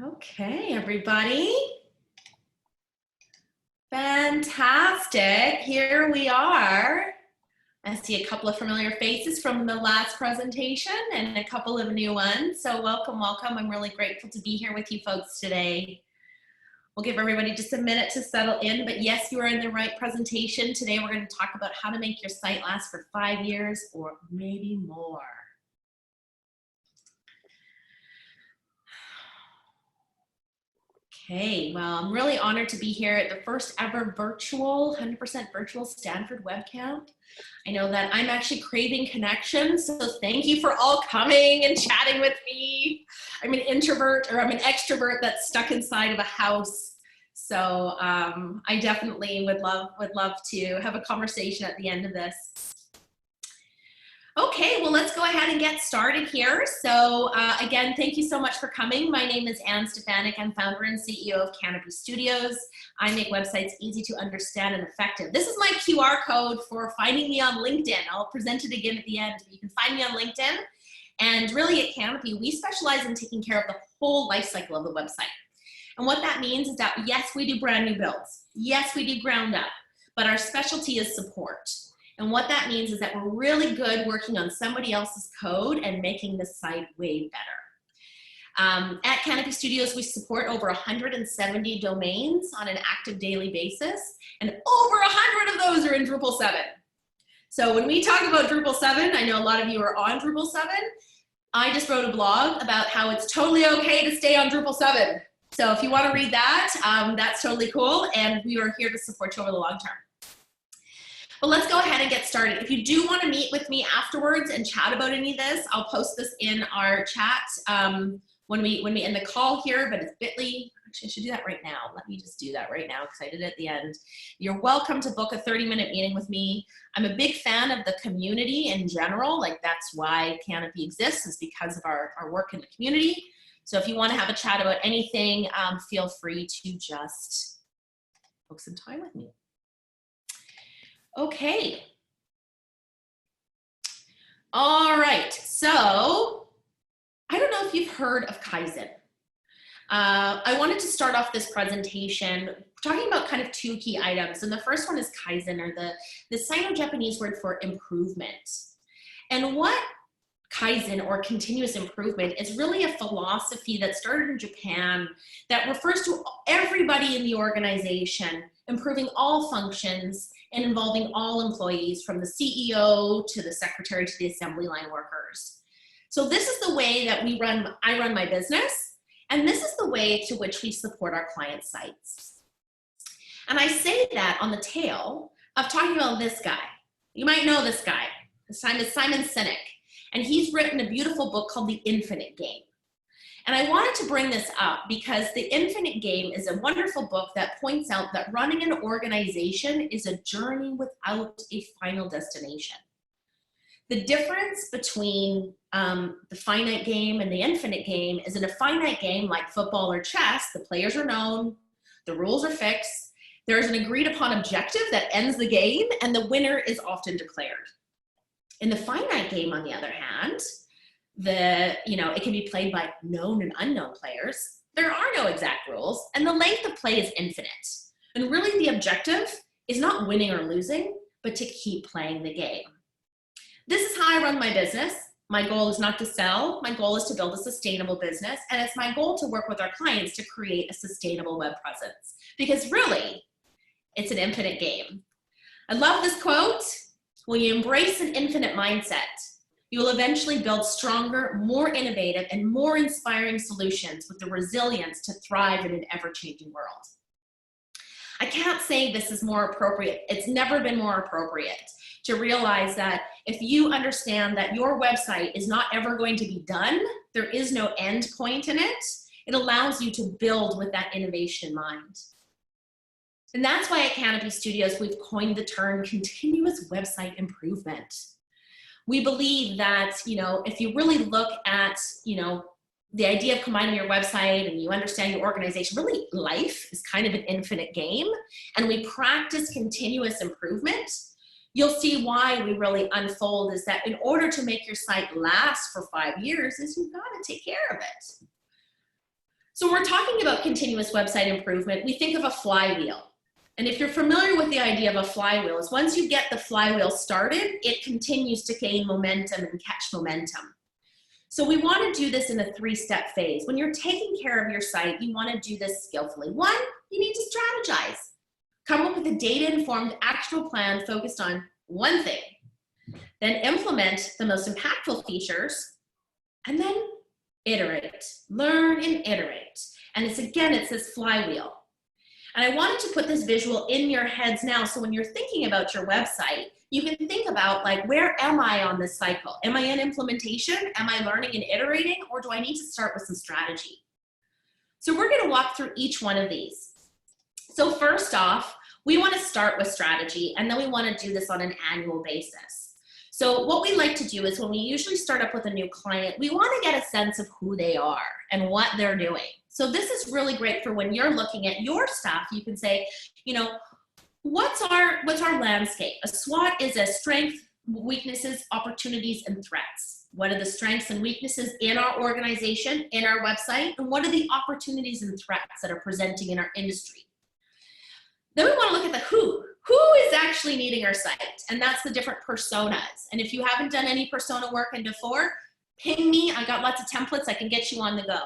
Okay, everybody. Fantastic. Here we are. I see a couple of familiar faces from the last presentation and a couple of new ones. So welcome, welcome. I'm really grateful to be here with you folks today. We'll give everybody just a minute to settle in, but yes, you are in the right presentation. Today we're going to talk about how to make your site last for 5 years or maybe more. Okay, well, I'm really honored to be here at the first ever virtual, 100% virtual Stanford webcam. I know that I'm actually craving connection, so thank you for all coming and chatting with me. I'm an introvert, or I'm an extrovert that's stuck inside of a house. So I definitely would love to have a conversation at the end of this. Okay, well, let's go ahead and get started here. So again, thank you so much for coming. My name is Anne Stefanik. I'm founder and CEO of Canopy Studios. I make websites easy to understand and effective. This is my QR code for finding me on LinkedIn. I'll present it again at the end, but you can find me on LinkedIn. And really at Canopy, we specialize in taking care of the whole life cycle of the website. And what that means is that, yes, we do brand new builds. Yes, we do ground up, but our specialty is support. And what that means is that we're really good working on somebody else's code and making the site way better. At Canopy Studios, we support over 170 domains on an active daily basis, and over 100 of those are in Drupal 7. So when we talk about Drupal 7, I know a lot of you are on Drupal 7. I just wrote a blog about how it's totally okay to stay on Drupal 7. So if you want to read that, that's totally cool, and we are here to support you over the long term. But let's go ahead and get started. If you do want to meet with me afterwards and chat about any of this, I'll post this in our chat when we end the call here, but it's bit.ly. Actually, I should do that right now. Let me just do that right now because I did it at the end. You're welcome to book a 30-minute meeting with me. I'm a big fan of the community in general. Like, that's why Canopy exists, is because of our work in the community. So if you want to have a chat about anything, feel free to just book some time with me. Okay. All right. So I don't know if you've heard of Kaizen. I wanted to start off this presentation talking about kind of two key items. And the first one is Kaizen, or the Sino-Japanese word for improvement. And what Kaizen, or continuous improvement, is really a philosophy that started in Japan that refers to everybody in the organization, improving all functions and involving all employees, from the CEO to the secretary to the assembly line workers. So this is the way that I run my business, and this is the way to which we support our client sites. And I say that on the tail of talking about this guy. You might know this guy. His name is Simon Sinek, and he's written a beautiful book called The Infinite Game. And I wanted to bring this up because The Infinite Game is a wonderful book that points out that running an organization is a journey without a final destination. The difference between the finite game and the infinite game is, in a finite game like football or chess, the players are known, the rules are fixed, there's an agreed upon objective that ends the game, and the winner is often declared. In the finite game, on the other hand, it can be played by known and unknown players. There are no exact rules, and the length of play is infinite. And really, the objective is not winning or losing, but to keep playing the game. This is how I run my business. My goal is not to sell. My goal is to build a sustainable business, and it's my goal to work with our clients to create a sustainable web presence, because really, it's an infinite game. I love this quote. When you embrace an infinite mindset, you will eventually build stronger, more innovative, and more inspiring solutions with the resilience to thrive in an ever-changing world. I can't say this is more appropriate. It's never been more appropriate to realize that if you understand that your website is not ever going to be done, there is no end point in it, it allows you to build with that innovation in mind. And that's why at Canopy Studios, we've coined the term continuous website improvement. We believe that, if you really look at, the idea of combining your website and you understand your organization, really life is kind of an infinite game, and we practice continuous improvement, you'll see why we really unfold is that in order to make your site last for 5 years is you've got to take care of it. So we're talking about continuous website improvement. We think of a flywheel. And if you're familiar with the idea of a flywheel, is once you get the flywheel started, it continues to gain momentum and catch momentum. So we want to do this in a 3-step phase. When you're taking care of your site, you want to do this skillfully. 1, you need to strategize. Come up with a data-informed, actionable plan focused on one thing. Then implement the most impactful features, and then iterate. Learn and iterate. And it's this flywheel. And I wanted to put this visual in your heads now, so when you're thinking about your website, you can think about, like, where am I on this cycle? Am I in implementation? Am I learning and iterating? Or do I need to start with some strategy? So we're going to walk through each one of these. So first off, we want to start with strategy, and then we want to do this on an annual basis. So what we like to do is, when we usually start up with a new client, we want to get a sense of who they are and what they're doing. So this is really great for when you're looking at your stuff. You can say, you know, what's our landscape? A SWOT is a strength, weaknesses, opportunities, and threats. What are the strengths and weaknesses in our organization, in our website, and what are the opportunities and threats that are presenting in our industry? Then we want to look at the who. Who is actually needing our site? And that's the different personas. And if you haven't done any persona work in before, ping me. I got lots of templates. I can get you on the go.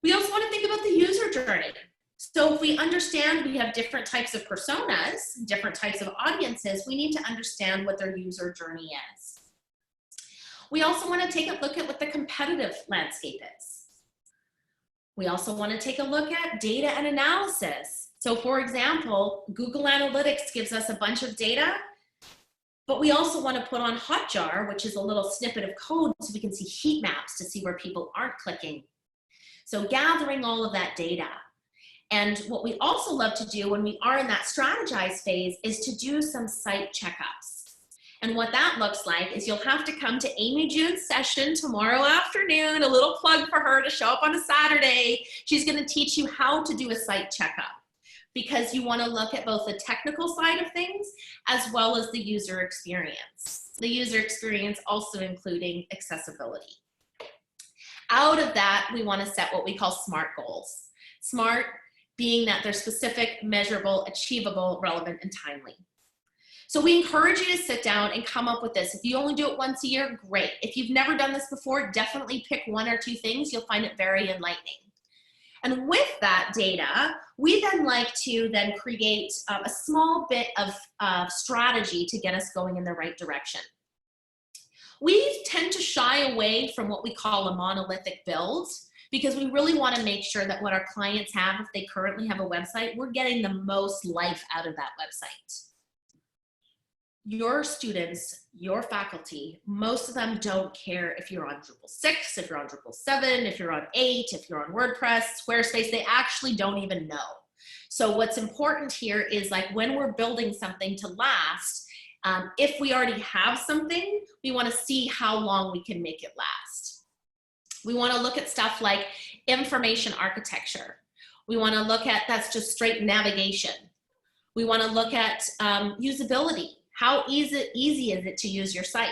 We also want to think about the user journey. So if we understand we have different types of personas, different types of audiences, we need to understand what their user journey is. We also want to take a look at what the competitive landscape is. We also want to take a look at data and analysis. So for example, Google Analytics gives us a bunch of data, but we also want to put on Hotjar, which is a little snippet of code, so we can see heat maps to see where people aren't clicking. So gathering all of that data. And what we also love to do when we are in that strategize phase is to do some site checkups. And what that looks like is you'll have to come to Amy June's session tomorrow afternoon, a little plug for her to show up on a Saturday. She's going to teach you how to do a site checkup, because you want to look at both the technical side of things as well as the user experience. The user experience also including accessibility. Out of that, we want to set what we call SMART goals. SMART being that they're specific, measurable, achievable, relevant, and timely. So we encourage you to sit down and come up with this. If you only do it once a year, great. If you've never done this before, definitely pick 1 or 2 things. You'll find it very enlightening. And with that data, we then like to then create a small bit of strategy to get us going in the right direction. We tend to shy away from what we call a monolithic build, because we really want to make sure that what our clients have, if they currently have a website, we're getting the most life out of that website. Your students, your faculty, most of them don't care if you're on Drupal 6, if you're on Drupal 7, if you're on 8, if you're on WordPress, Squarespace, they actually don't even know. So what's important here is, like, when we're building something to last, if we already have something, we want to see how long we can make it last. We want to look at stuff like information architecture. We want to look at, that's just straight navigation. We want to look at usability. How easy is it to use your site?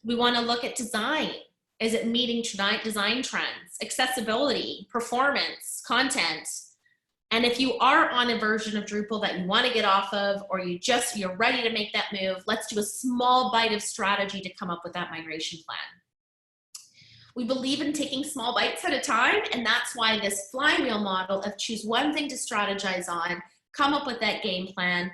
We want to look at design. Is it meeting design trends? Accessibility, performance, content. And if you are on a version of Drupal that you want to get off of, or you're ready to make that move, let's do a small bite of strategy to come up with that migration plan. We believe in taking small bites at a time, and that's why this flywheel model of choose one thing to strategize on, come up with that game plan,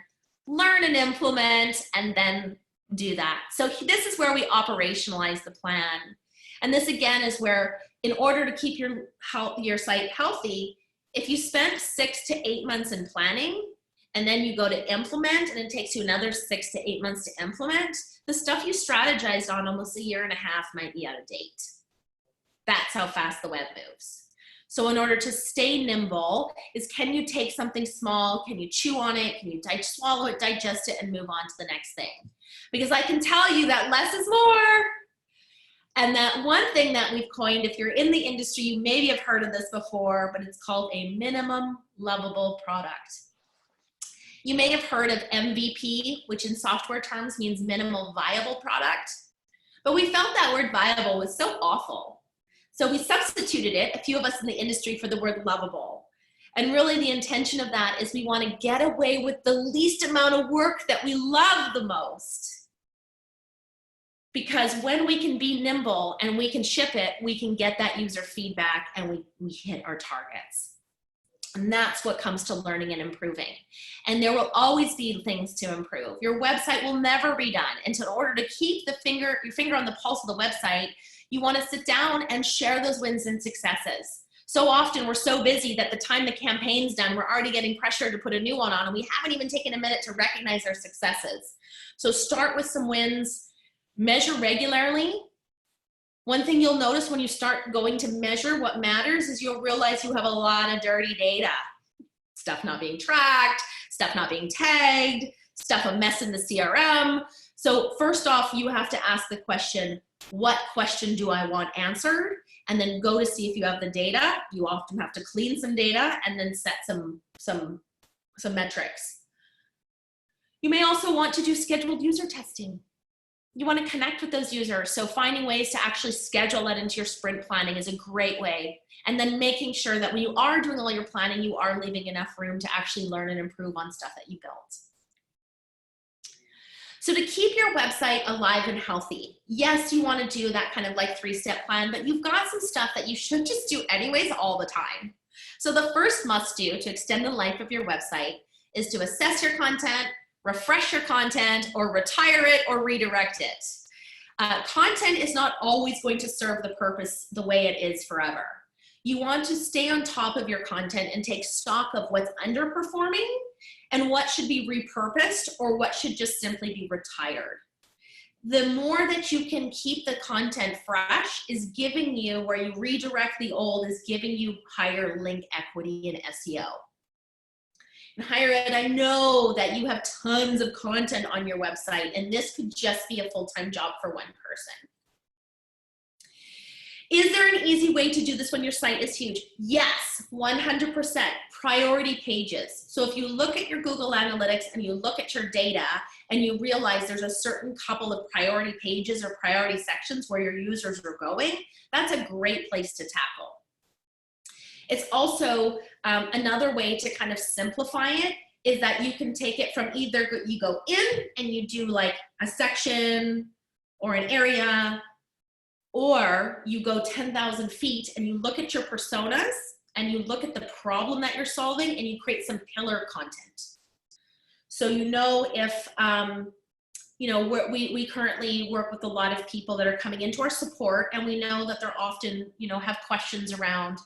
learn and implement, and then do that. So this is where we operationalize the plan. And this again is where, in order to keep your site healthy, if you spent 6 to 8 months in planning, and then you go to implement, and it takes you another 6 to 8 months to implement, the stuff you strategized on almost 1.5 years might be out of date. That's how fast the web moves. So in order to stay nimble is, can you take something small, can you chew on it, can you swallow it, digest it, and move on to the next thing? Because I can tell you that less is more. And that one thing that we've coined, if you're in the industry, you maybe have heard of this before, but it's called a minimum lovable product. You may have heard of MVP, which in software terms means minimal viable product. But we felt that word viable was so awful. So we substituted it, a few of us in the industry, for the word lovable. And really the intention of that is we want to get away with the least amount of work that we love the most. Because when we can be nimble and we can ship it, we can get that user feedback and we hit our targets. And that's what comes to learning and improving. And there will always be things to improve. Your website will never be done. And so in order to keep your finger on the pulse of the website, you want to sit down and share those wins and successes. So often we're so busy that the time the campaign's done, we're already getting pressure to put a new one on, and we haven't even taken a minute to recognize our successes. So start with some wins, measure regularly. One thing you'll notice when you start going to measure what matters is you'll realize you have a lot of dirty data. Stuff not being tracked, stuff not being tagged, stuff a mess in the CRM. So first off, you have to ask the question, what question do I want answered? And then go to see if you have the data. You often have to clean some data and then set some metrics. You may also want to do scheduled user testing. You want to connect with those users. So finding ways to actually schedule that into your sprint planning is a great way. And then making sure that when you are doing all your planning, you are leaving enough room to actually learn and improve on stuff that you built. So to keep your website alive and healthy, yes, you want to do that kind of like 3-step plan, but you've got some stuff that you should just do anyways all the time. So the first must do to extend the life of your website is to assess your content, refresh your content, or retire it or redirect it. Content is not always going to serve the purpose the way it is forever. You want to stay on top of your content and take stock of what's underperforming and what should be repurposed or what should just simply be retired. The more that you can keep the content fresh is giving you, where you redirect the old, is giving you higher link equity in SEO. In higher ed, I know that you have tons of content on your website, and this could just be a full-time job for one person. Is there an easy way to do this when your site is huge? Yes, 100%. Priority pages. So if you look at your Google Analytics and you look at your data and you realize there's a certain couple of priority pages or priority sections where your users are going, that's a great place to tackle. It's also another way to kind of simplify it is that you can take it from either you go in and you do like a section or an area, or you go 10,000 feet and you look at your personas and you look at the problem that you're solving and you create some pillar content. So if, we currently work with a lot of people that are coming into our support, and we know that they're often, have questions around,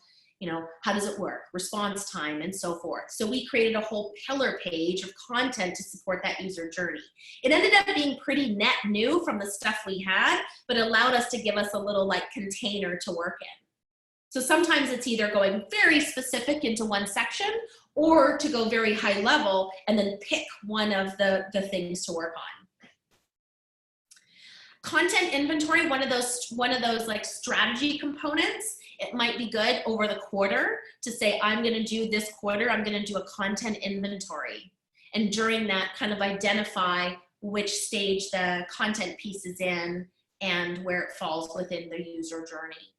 how does it work, response time, and so forth. So we created a whole pillar page of content to support that user journey. It ended up being pretty net new from the stuff we had, but it allowed us to give us a little like container to work in. So sometimes it's either going very specific into one section or to go very high level and then pick one of the things to work on. Content inventory, one of those like strategy components. It might be good over the quarter to say, I'm going to do this quarter, I'm going to do a content inventory. And during that, kind of identify which stage the content piece is in and where it falls within the user journey.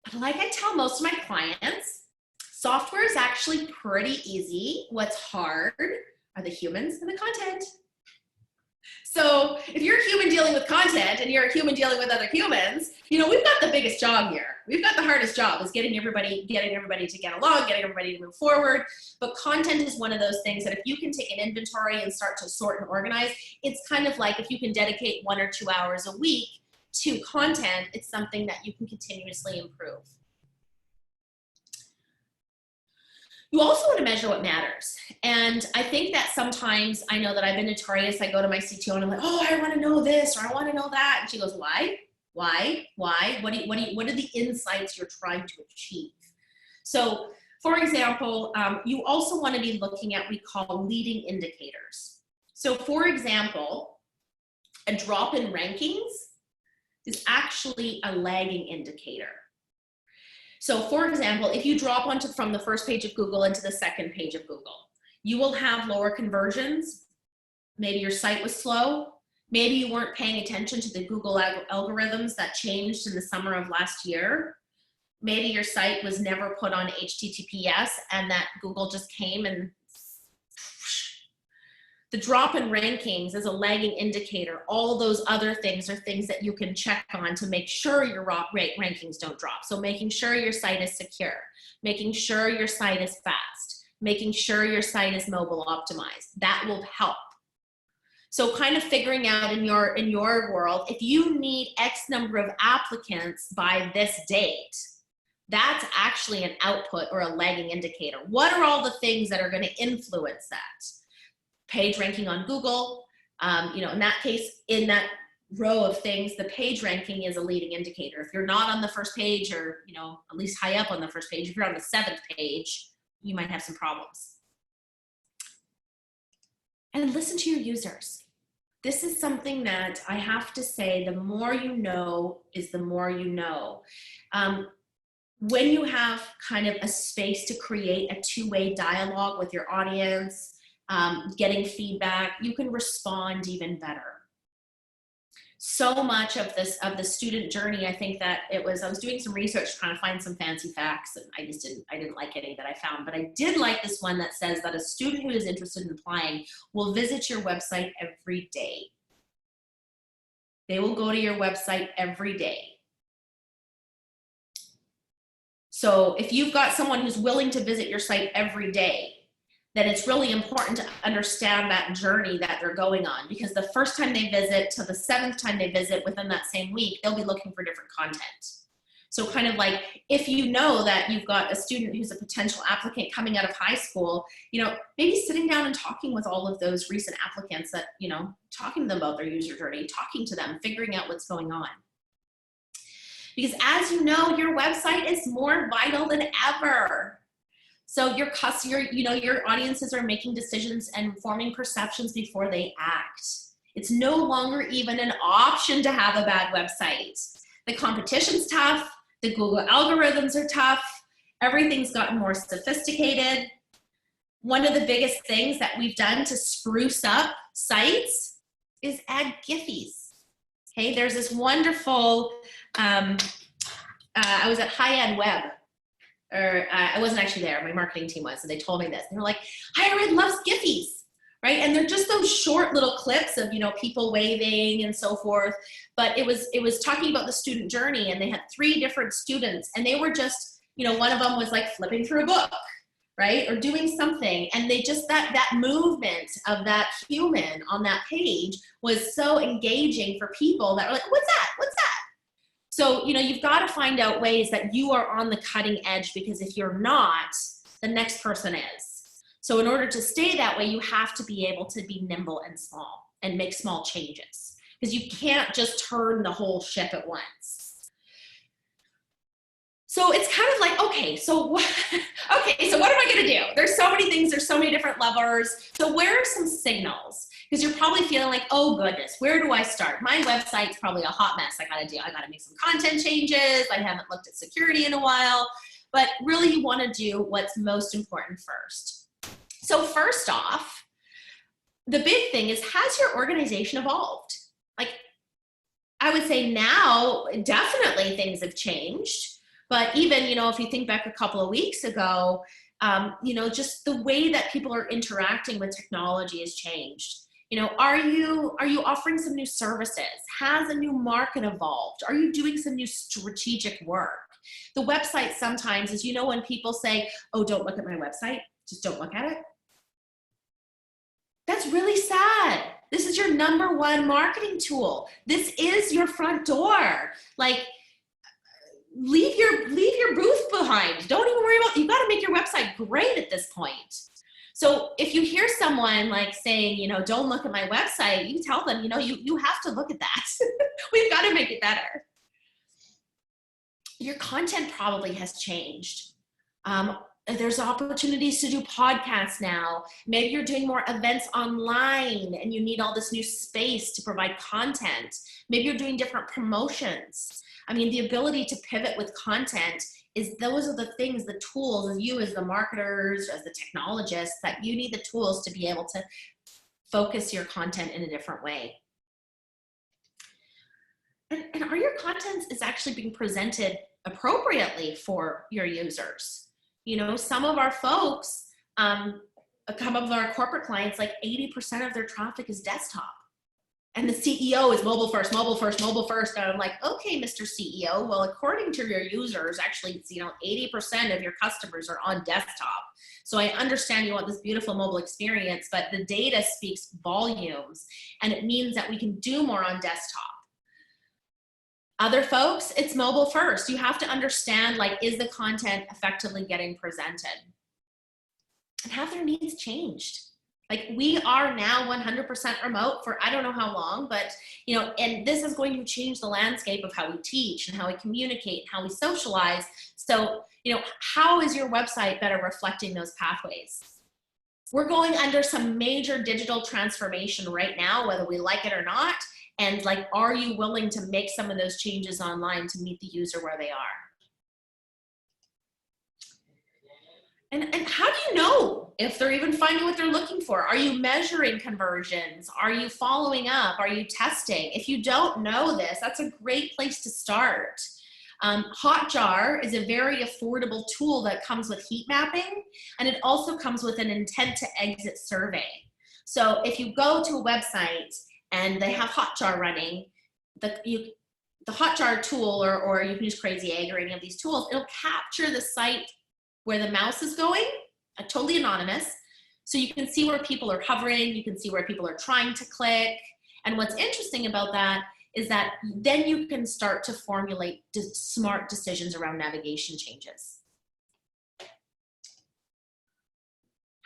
But like I tell most of my clients, software is actually pretty easy. What's hard are the humans and the content. So if you're a human dealing with content and you're a human dealing with other humans, we've got the biggest job here. We've got the hardest job, is getting everybody to get along, getting everybody to move forward. But content is one of those things that if you can take an inventory and start to sort and organize, it's kind of like if you can dedicate 1 or 2 hours a week to content, it's something that you can continuously improve. You also want to measure what matters. And I think that sometimes, I know that I've been notorious, I go to my CTO and I'm like, oh, I want to know this, or I want to know that. And she goes, why? Why? What are the insights you're trying to achieve? So for example, you also want to be looking at what we call leading indicators. So for example, a drop in rankings is actually a lagging indicator. So for example, if you drop from the first page of Google into the second page of Google, you will have lower conversions. Maybe your site was slow. Maybe you weren't paying attention to the Google algorithms that changed in the summer of last year. Maybe your site was never put on HTTPS and that Google just came and the drop in rankings is a lagging indicator. All those other things are things that you can check on to make sure your rankings don't drop. So making sure your site is secure, making sure your site is fast, making sure your site is mobile optimized. That will help. So kind of figuring out in your world, if you need X number of applicants by this date, that's actually an output or a lagging indicator. What are all the things that are going to influence that? Page ranking on Google, in that case, in that row of things, the page ranking is a leading indicator. If you're not on the first page or, at least high up on the first page, if you're on the 7th page, you might have some problems. And listen to your users. This is something that I have to say, the more you know is the more you know. When you have kind of a space to create a two-way dialogue with your audience, getting feedback, you can respond even better. So much of the student journey, I think that I was doing some research trying to find some fancy facts, and I didn't like any that I found, but I did like this one that says that a student who is interested in applying will visit your website every day. They will go to your website every day. So if you've got someone who's willing to visit your site every day, then it's really important to understand that journey that they're going on, because the first time they visit to the 7th time they visit within that same week, they'll be looking for different content. So kind of like, if you know that you've got a student who's a potential applicant coming out of high school, maybe sitting down and talking with all of those recent applicants that, talking to them about their user journey, talking to them, figuring out what's going on. Because as you know, your website is more vital than ever. So your audiences are making decisions and forming perceptions before they act. It's no longer even an option to have a bad website. The competition's tough. The Google algorithms are tough. Everything's gotten more sophisticated. One of the biggest things that we've done to spruce up sites is add Giphies. Okay, there's this wonderful, I was at High Ed Web, or I wasn't actually there, my marketing team was, and they told me this. They were like, Higher Ed loves Giphies, right? And they're just those short little clips of, people waving and so forth. But it was talking about the student journey, and they had 3 different students, and they were just, one of them was like flipping through a book, right? Or doing something. And they just, that movement of that human on that page was so engaging for people that were like, what's that? What's that? So, you've got to find out ways that you are on the cutting edge, because if you're not, the next person is. So in order to stay that way, you have to be able to be nimble and small and make small changes, because you can't just turn the whole ship at once. So it's kind of like, okay, so what am I going to do? There's so many things, there's so many different levers. So where are some signals? Because you're probably feeling like, oh goodness, where do I start? My website's probably a hot mess. I got to make some content changes. I haven't looked at security in a while, but really you want to do what's most important first. So first off, the big thing is, has your organization evolved? Like, I would say now, definitely things have changed. But even, if you think back a couple of weeks ago, just the way that people are interacting with technology has changed. Are you offering some new services? Has a new market evolved? Are you doing some new strategic work? The website sometimes is, when people say, oh, don't look at my website, just don't look at it. That's really sad. This is your #1 marketing tool. This is your front door. Like, leave your booth behind. Don't even worry about, you've got to make your website great at this point. So if you hear someone like saying, don't look at my website, you tell them, you have to look at that. We've got to make it better. Your content probably has changed. There's opportunities to do podcasts now. Maybe you're doing more events online and you need all this new space to provide content. Maybe you're doing different promotions. I mean, the ability to pivot with content those are the things, the tools, and you as the marketers, as the technologists, that you need the tools to be able to focus your content in a different way. And are your content is actually being presented appropriately for your users? You know, some of our folks, some of our corporate clients, like 80% of their traffic is desktop. And the CEO is mobile first, mobile first, mobile first. And I'm like, okay, Mr. CEO, well, according to your users, actually, it's, 80% of your customers are on desktop. So I understand you want this beautiful mobile experience, but the data speaks volumes, and it means that we can do more on desktop. Other folks, it's mobile first. You have to understand, like, is the content effectively getting presented? And have their needs changed? Like, we are now 100% remote for I don't know how long, but, and this is going to change the landscape of how we teach and how we communicate and how we socialize. So, how is your website better reflecting those pathways? We're going under some major digital transformation right now, whether we like it or not. And like, are you willing to make some of those changes online to meet the user where they are? And how do you know if they're even finding what they're looking for? Are you measuring conversions? Are you following up? Are you testing? If you don't know this, that's a great place to start. Hotjar is a very affordable tool that comes with heat mapping, and it also comes with an intent to exit survey. So if you go to a website and they have Hotjar running, the Hotjar tool, or you can use Crazy Egg or any of these tools, it'll capture the site where the mouse is going, totally anonymous. So you can see where people are hovering, you can see where people are trying to click. And what's interesting about that is that then you can start to formulate smart decisions around navigation changes.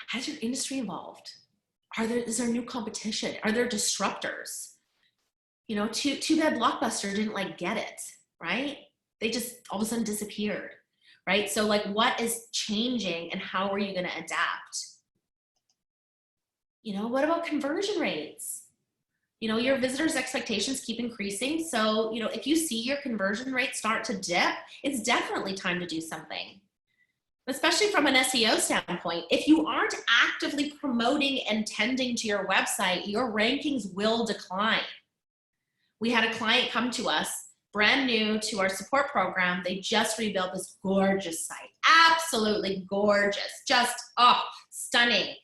Has your industry evolved? Is there new competition? Are there disruptors? Too bad Blockbuster didn't get it, right? They just all of a sudden disappeared. Right? So like, what is changing and how are you going to adapt? What about conversion rates? Your visitors' expectations keep increasing. So, if you see your conversion rate start to dip, it's definitely time to do something. Especially from an SEO standpoint, if you aren't actively promoting and tending to your website, your rankings will decline. We had a client come to us, brand new to our support program. They just rebuilt this gorgeous site. Absolutely gorgeous. Just, stunning.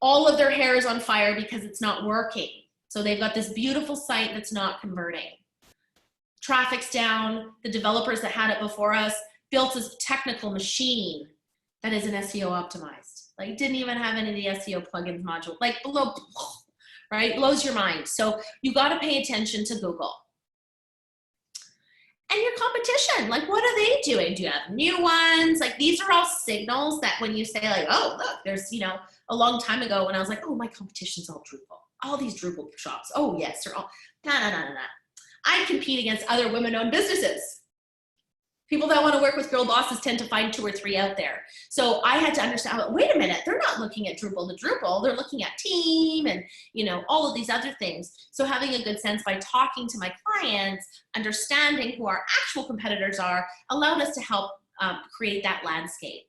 All of their hair is on fire because it's not working. So they've got this beautiful site that's not converting. Traffic's down. The developers that had it before us built this technical machine that isn't SEO optimized. Like, didn't even have any of the SEO plugins module. Like, below, right? Blows your mind. So you got to pay attention to Google. And your competition, like, what are they doing? Do you have new ones? Like, these are all signals that when you say, like, oh, look, there's, a long time ago when I was like, oh, my competition's all Drupal. All these Drupal shops. Oh, yes, they're all, no. I compete against other women-owned businesses. People that want to work with girl bosses tend to find 2 or 3 out there. So I had to understand, wait a minute, they're not looking at Drupal to Drupal, they're looking at team and, all of these other things. So having a good sense by talking to my clients, understanding who our actual competitors are, allowed us to help create that landscape.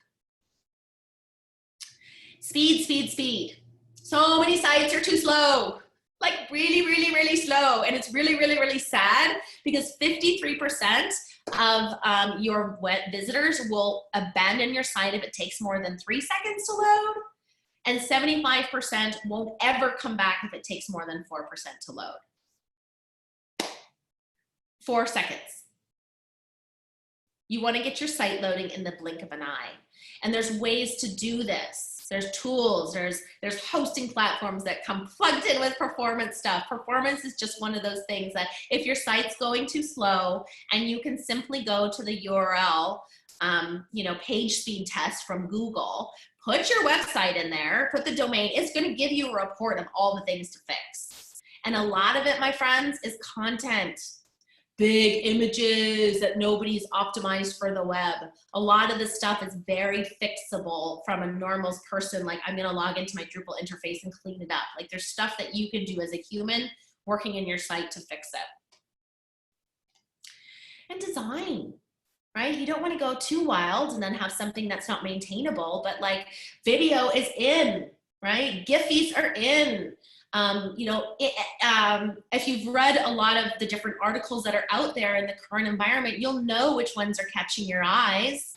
Speed. So many sites are too slow. Like, really slow. And it's really sad because 53% of your web visitors will abandon your site if it takes more than 3 seconds to load, and 75% won't ever come back if it takes more than 4% to load. 4 seconds. You want to get your site loading in the blink of an eye. And there's ways to do this. There's tools, there's hosting platforms that come plugged in with performance stuff. Performance is just one of those things that if your site's going too slow and you can simply go to the URL, page speed test from Google, put your website in there, put the domain, it's going to give you a report of all the things to fix. And a lot of it, my friends, is content. Big images that nobody's optimized for the web. A lot of this stuff is very fixable from a normal person. Like, I'm going to log into my Drupal interface and clean it up. Like, there's stuff that you can do as a human working in your site to fix it. And design, right? You don't want to go too wild and then have something that's not maintainable, but like, video is in, right? Giphies are in. If you've read a lot of the different articles that are out there in the current environment, you'll know which ones are catching your eyes.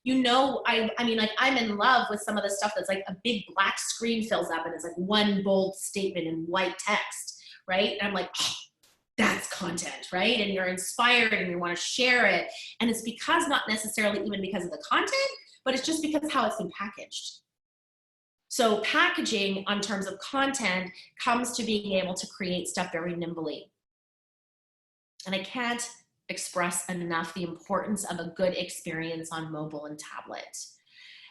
I'm in love with some of the stuff that's like a big black screen fills up and it's like one bold statement in white text, right? And I'm like, oh, that's content, right? And you're inspired and you want to share it. And it's because, not necessarily even because of the content, but it's just because of how it's been packaged. So packaging on terms of content comes to being able to create stuff very nimbly. And I can't express enough the importance of a good experience on mobile and tablet.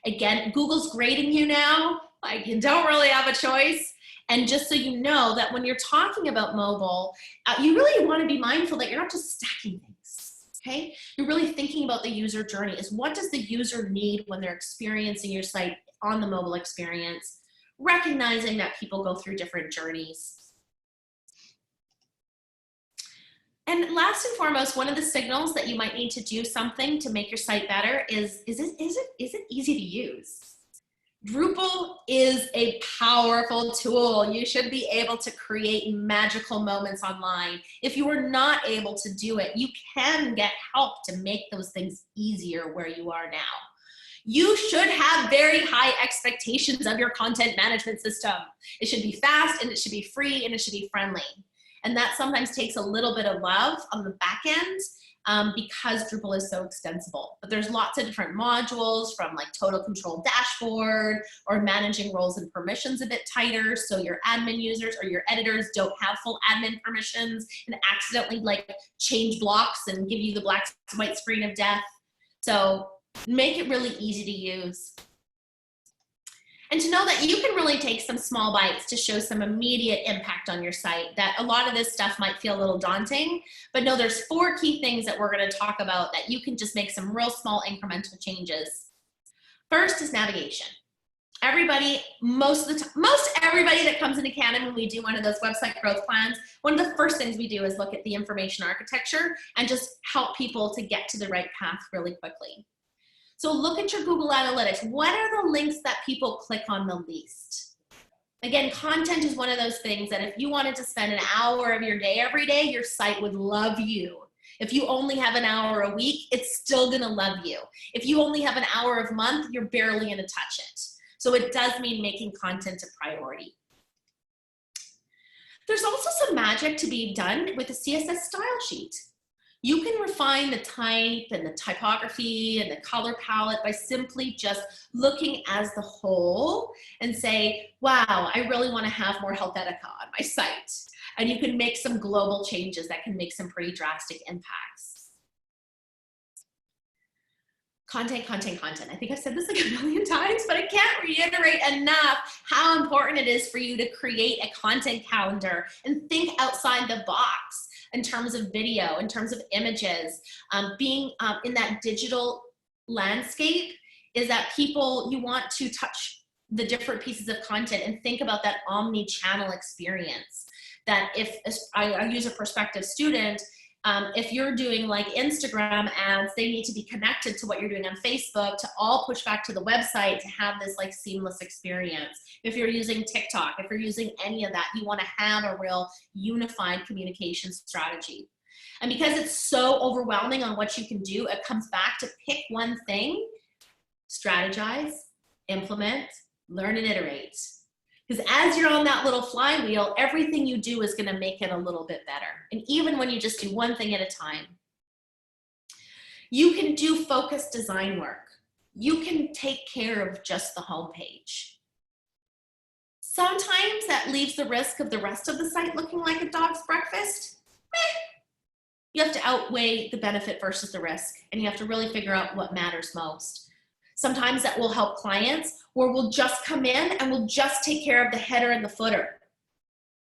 Again, Google's grading you now. Like, you don't really have a choice. And just so you know that when you're talking about mobile, you really want to be mindful that you're not just stacking things, okay? You're really thinking about the user journey. Is what does the user need when they're experiencing your site on the mobile experience? Recognizing that people go through different journeys. And last and foremost, one of the signals that you might need to do something to make your site better is it easy to use? Drupal is a powerful tool. You should be able to create magical moments online. If you are not able to do it, you can get help to make those things easier where you are now. You should have very high expectations of your content management system. It should be fast, and it should be free, and it should be friendly. And that sometimes takes a little bit of love on the back end because Drupal is so extensible. But there's lots of different modules, from like total control dashboard or managing roles and permissions a bit tighter, so your admin users or your editors don't have full admin permissions and accidentally like change blocks and give you the black white screen of death. So make it really easy to use. And to know that you can really take some small bites to show some immediate impact on your site. That a lot of this stuff might feel a little daunting, but no, there's 4 key things that we're going to talk about that you can just make some real small incremental changes. First is navigation. Everybody, most everybody that comes into Canada when we do one of those website growth plans, one of the first things we do is look at the information architecture and just help people to get to the right path really quickly. So look at your Google Analytics. What are the links that people click on the least? Again, content is one of those things that if you wanted to spend an hour of your day every day, your site would love you. If you only have an hour a week, it's still gonna love you. If you only have an hour a month, you're barely gonna touch it. So it does mean making content a priority. There's also some magic to be done with a CSS style sheet. You can refine the type and the typography and the color palette by simply just looking as the whole and say, wow, I really want to have more Helvetica on my site. And you can make some global changes that can make some pretty drastic impacts. Content, content, content. I think I've said this like a million times, but I can't reiterate enough how important it is for you to create a content calendar and think outside the box. In terms of video, in terms of images, being in that digital landscape is that people, you want to touch the different pieces of content and think about that omni-channel experience. That if I use a prospective student, if you're doing like Instagram ads, they need to be connected to what you're doing on Facebook to all push back to the website to have this like seamless experience. If you're using TikTok, if you're using any of that, you want to have a real unified communication strategy. And because it's so overwhelming on what you can do, it comes back to pick one thing, strategize, implement, learn and iterate. Because as you're on that little flywheel, everything you do is going to make it a little bit better. And even when you just do one thing at a time, you can do focused design work. You can take care of just the homepage. Sometimes that leaves the risk of the rest of the site looking like a dog's breakfast. You have to outweigh the benefit versus the risk, and you have to really figure out what matters most. Sometimes that will help clients, or we'll just come in and we'll just take care of the header and the footer,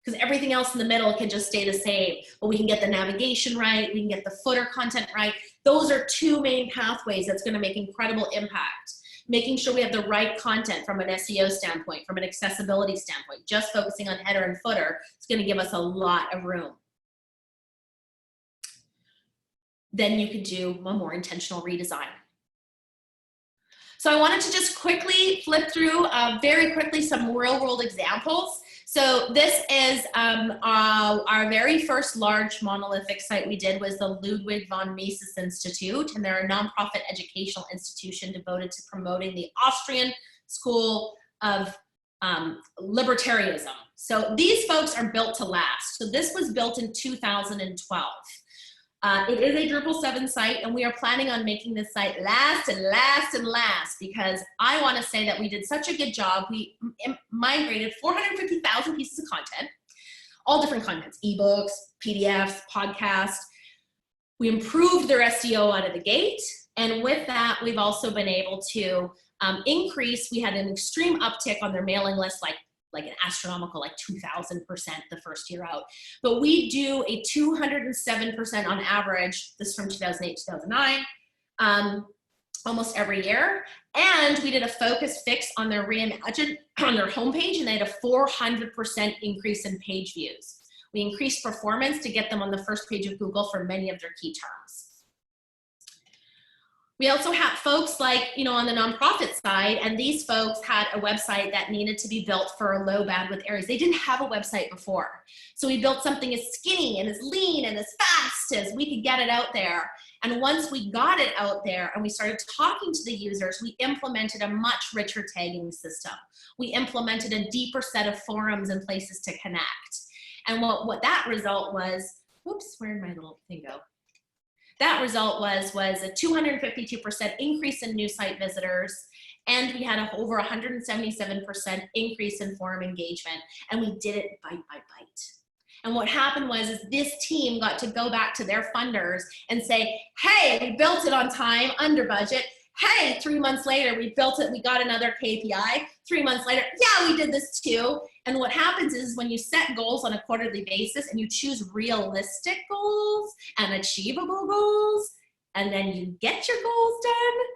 because everything else in the middle can just stay the same. But we can get the navigation right, we can get the footer content right. Those are 2 main pathways that's going to make incredible impact. Making sure we have the right content from an SEO standpoint, from an accessibility standpoint. Just focusing on header and footer is going to give us a lot of room. Then you could do a more intentional redesign. So I wanted to just quickly flip through very quickly some real world examples So this is our very first large monolithic site we did was the Ludwig von Mises Institute, and they're a nonprofit educational institution devoted to promoting the Austrian school of libertarianism. So these folks are built to last. So this was built in 2012. It is a Drupal 7 site, and we are planning on making this site last and last and last, because I want to say that we did such a good job. We migrated 450,000 pieces of content, all different contents, ebooks, PDFs, podcasts. We improved their SEO out of the gate, and with that, we've also been able to increase. We had an extreme uptick on their mailing list, like an astronomical, like 2,000% the first year out. But we do a 207% on average, this from 2008, 2009, almost every year. And we did a focus fix on their Reimagine, on their homepage, and they had a 400% increase in page views. We increased performance to get them on the first page of Google for many of their key terms. We also have folks like, on the nonprofit side, and these folks had a website that needed to be built for low bandwidth areas. They didn't have a website before. So we built something as skinny and as lean and as fast as we could get it out there. And once we got it out there and we started talking to the users, we implemented a much richer tagging system. We implemented a deeper set of forums and places to connect. And what that result was, whoops, where did my little thing go? That result was a 252% increase in new site visitors, and we had over 177% increase in forum engagement, and we did it bite by bite. And what happened was this team got to go back to their funders and say, hey, we built it on time, under budget. Hey, 3 months later, we built it, we got another KPI. 3 months later, yeah, we did this too. And what happens is when you set goals on a quarterly basis and you choose realistic goals and achievable goals, and then you get your goals done,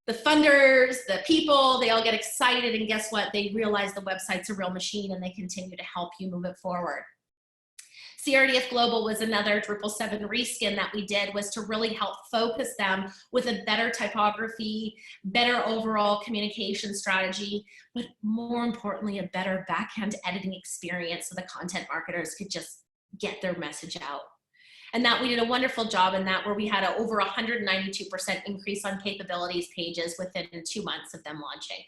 the funders, the people, they all get excited, and guess what? They realize the website's a real machine, and they continue to help you move it forward. CRDF Global was another Drupal 7 reskin that we did, was to really help focus them with a better typography, better overall communication strategy, but more importantly, a better backend editing experience so the content marketers could just get their message out. And that we did a wonderful job in that, where we had over 192% increase on capabilities pages within 2 months of them launching.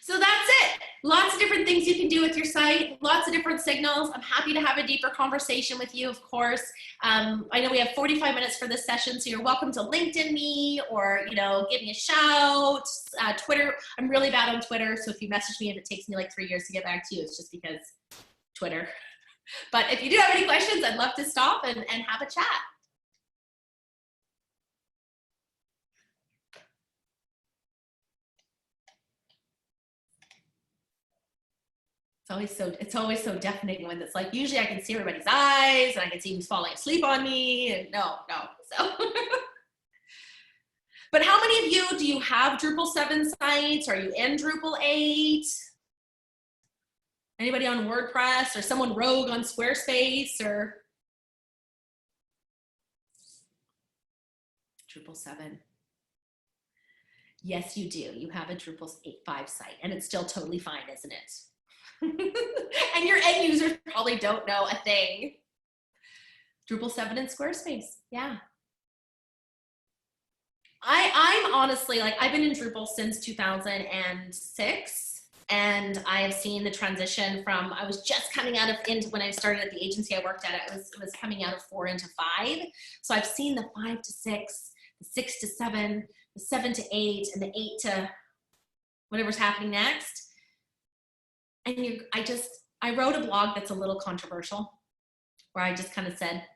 So that's it. Lots of different things you can do with your site, lots of different signals. I'm happy to have a deeper conversation with you, of course. I know we have 45 minutes for this session, so you're welcome to LinkedIn me, or give me a shout. Twitter, I'm really bad on Twitter, so if you message me, if it takes me like 3 years to get back to you, it's just because Twitter. But if you do have any questions, I'd love to stop and have a chat. It's always so deafening when it's like, usually I can see everybody's eyes and I can see who's falling asleep on me, and no. So. But how many of you, do you have Drupal 7 sites? Are you in Drupal 8? Anybody on WordPress, or someone rogue on Squarespace, or Drupal 7? Yes, you do. You have a Drupal 8.5 site, and it's still totally fine, isn't it? And your end users probably don't know a thing. Drupal 7 and Squarespace, yeah. I'm honestly, like, I've been in Drupal since 2006, and I have seen the transition from, I was just coming out of, into when I started at the agency I worked at, it was coming out of 4 into 5. So I've seen the 5 to 6, the 6 to 7, the 7 to 8, and the 8 to whatever's happening next. And I wrote a blog that's a little controversial, where I just kind of said,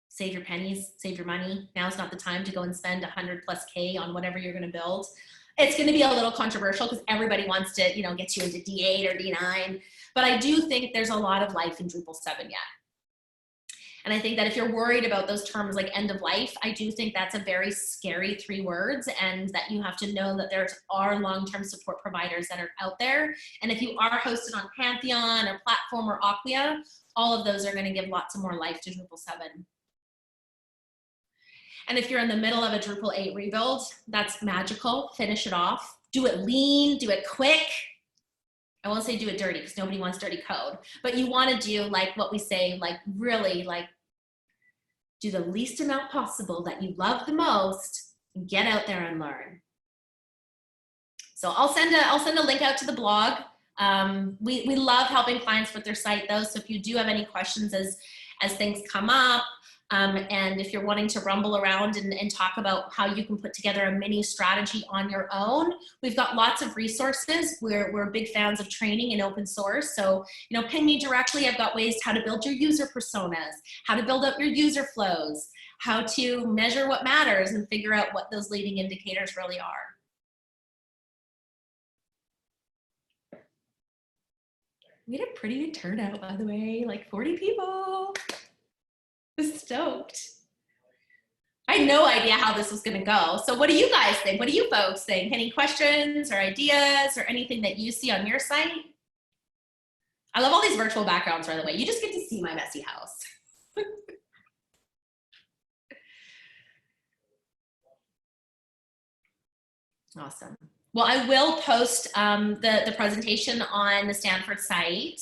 save your pennies, save your money. Now's not the time to go and spend 100+K on whatever you're going to build. It's going to be a little controversial because everybody wants to, get you into D8 or D9. But I do think there's a lot of life in Drupal 7 yet. And I think that if you're worried about those terms like end of life, I do think that's a very scary 3 words, and that you have to know that there are long-term support providers that are out there. And if you are hosted on Pantheon or Platform or Acquia, all of those are going to give lots of more life to Drupal 7. And if you're in the middle of a Drupal 8 rebuild, that's magical. Finish it off. Do it lean, do it quick. I won't say do it dirty because nobody wants dirty code, but you want to do like what we say, like really like do the least amount possible that you love the most and get out there and learn. So I'll send a link out to the blog. We love helping clients with their site though. So if you do have any questions as things come up, and if you're wanting to rumble around and talk about how you can put together a mini strategy on your own, we've got lots of resources. We're big fans of training and open source. So, you know, ping me directly. I've got ways how to build your user personas, how to build up your user flows, how to measure what matters and figure out what those leading indicators really are. We had a pretty good turnout, by the way, like 40 people. I was stoked. I had no idea how this was going to go. So what do you guys think? What do you folks think? Any questions or ideas or anything that you see on your site? I love all these virtual backgrounds, by the way. You just get to see my messy house. Awesome. Well, I will post the presentation on the Stanford site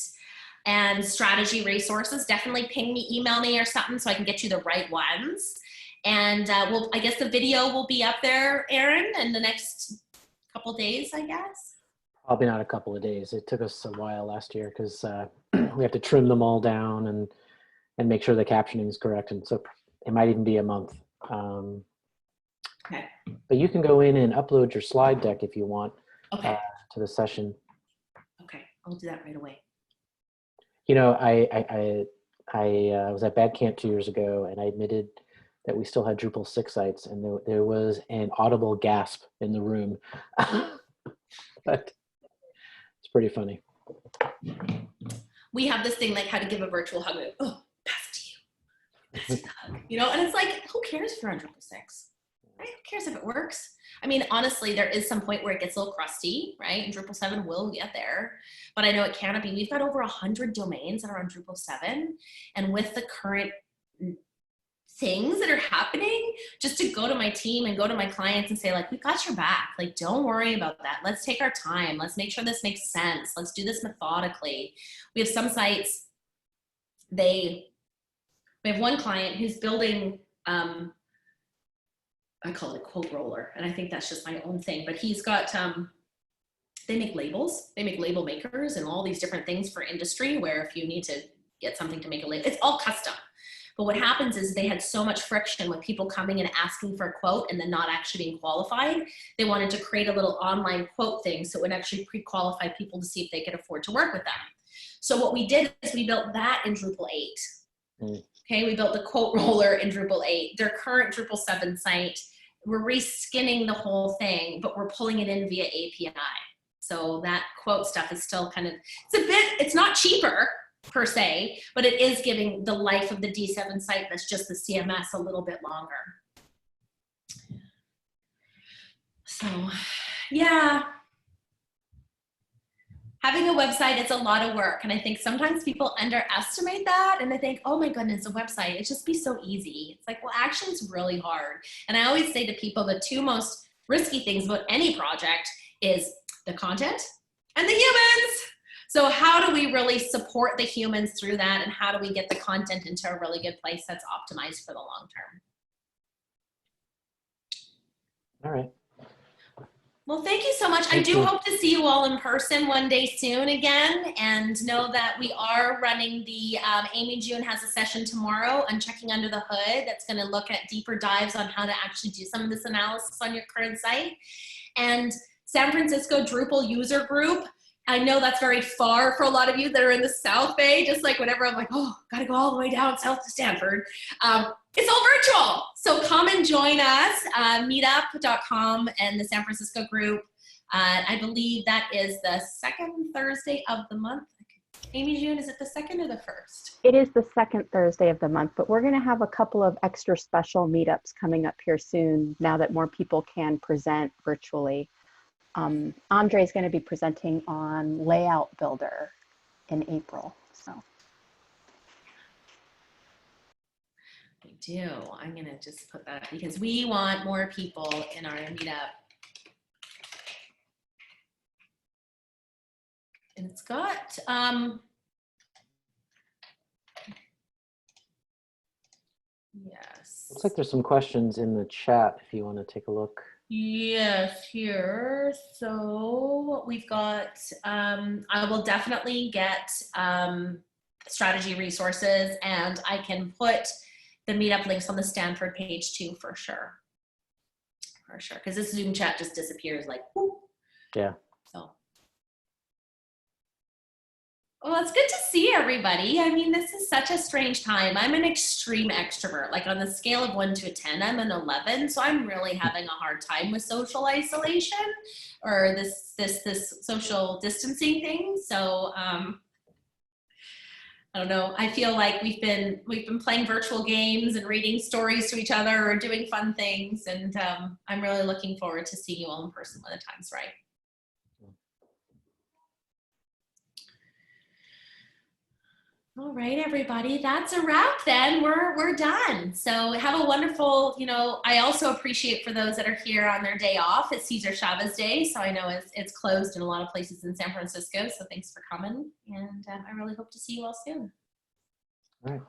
and strategy resources. Definitely ping me, email me or something so I can get you the right ones. And I guess the video will be up there, Aaron, in the next couple days, I guess. Probably not a couple of days. It took us a while last year because we have to trim them all down and make sure the captioning is correct. And so it might even be a month. Okay. But you can go in and upload your slide deck if you want to the session. Okay, I'll do that right away. You know, I was at Bad Camp 2 years ago, and I admitted that we still had Drupal 6 sites, and there was an audible gasp in the room. But it's pretty funny. We have this thing like how to give a virtual hug. Oh, pass it to you. Pass it the hug. You know, and it's like, who cares if you're on Drupal 6? Right? Who cares if it works? I mean, honestly, there is some point where it gets a little crusty, right? And Drupal 7 will get there. But I know at Canopy, we've got over 100 domains that are on Drupal 7. And with the current things that are happening, just to go to my team and go to my clients and say, like, we got your back. Like, don't worry about that. Let's take our time. Let's make sure this makes sense. Let's do this methodically. We have some sites, we have one client who's building, I call it a quote roller, and I think that's just my own thing, but he's got, they make labels. They make label makers and all these different things for industry where if you need to get something to make a label, it's all custom. But what happens is they had so much friction with people coming and asking for a quote and then not actually being qualified. They wanted to create a little online quote thing so it would actually pre-qualify people to see if they could afford to work with them. So what we did is we built that in Drupal 8. Okay, we built the quote roller in Drupal 8. Their current Drupal 7 site, we're reskinning the whole thing, but we're pulling it in via API. So that quote stuff is still kind of, it's not cheaper per se, but it is giving the life of the D7 site that's just the CMS a little bit longer. So yeah, having a website, it's a lot of work. And I think sometimes people underestimate that. And they think, oh my goodness, a website, it'd just be so easy. It's like, well, actually it's really hard. And I always say to people, the two most risky things about any project is the content and the humans. So how do we really support the humans through that? And how do we get the content into a really good place that's optimized for the long term? All right. Well, thank you so much. I do hope to see you all in person one day soon again, and know that we are running the, Amy June has a session tomorrow on checking under the hood that's going to look at deeper dives on how to actually do some of this analysis on your current site. And San Francisco Drupal user group, I know that's very far for a lot of you that are in the South Bay, just like whenever I'm like, oh, gotta go all the way down south to Stanford. It's all virtual. So come and join us, meetup.com and the San Francisco group. I believe that is the second Thursday of the month. Amy June, is it the second or the first? It is the second Thursday of the month, but we're gonna have a couple of extra special meetups coming up here soon now that more people can present virtually. Andre is going to be presenting on Layout Builder in April. So We do. I'm going to just put that because we want more people in our meetup. And it's got, yes. Looks like there's some questions in the chat if you want to take a look. Yes, here. So we've got, I will definitely get strategy resources, and I can put the meetup links on the Stanford page too, for sure. For sure, because this Zoom chat just disappears like, whoop. Yeah. So. Well, it's good to see everybody. I mean, this is such a strange time. I'm an extreme extrovert. Like on the scale of 1 to 10, I'm an 11. So I'm really having a hard time with social isolation or this social distancing thing. So I don't know. I feel like we've been playing virtual games and reading stories to each other or doing fun things, and I'm really looking forward to seeing you all in person when the time's right. All right, everybody, that's a wrap then. We're done. So have a wonderful, I also appreciate for those that are here on their day off. It's Cesar Chavez Day, so I know it's closed in a lot of places in San Francisco, so thanks for coming. And I really hope to see you all soon. All right.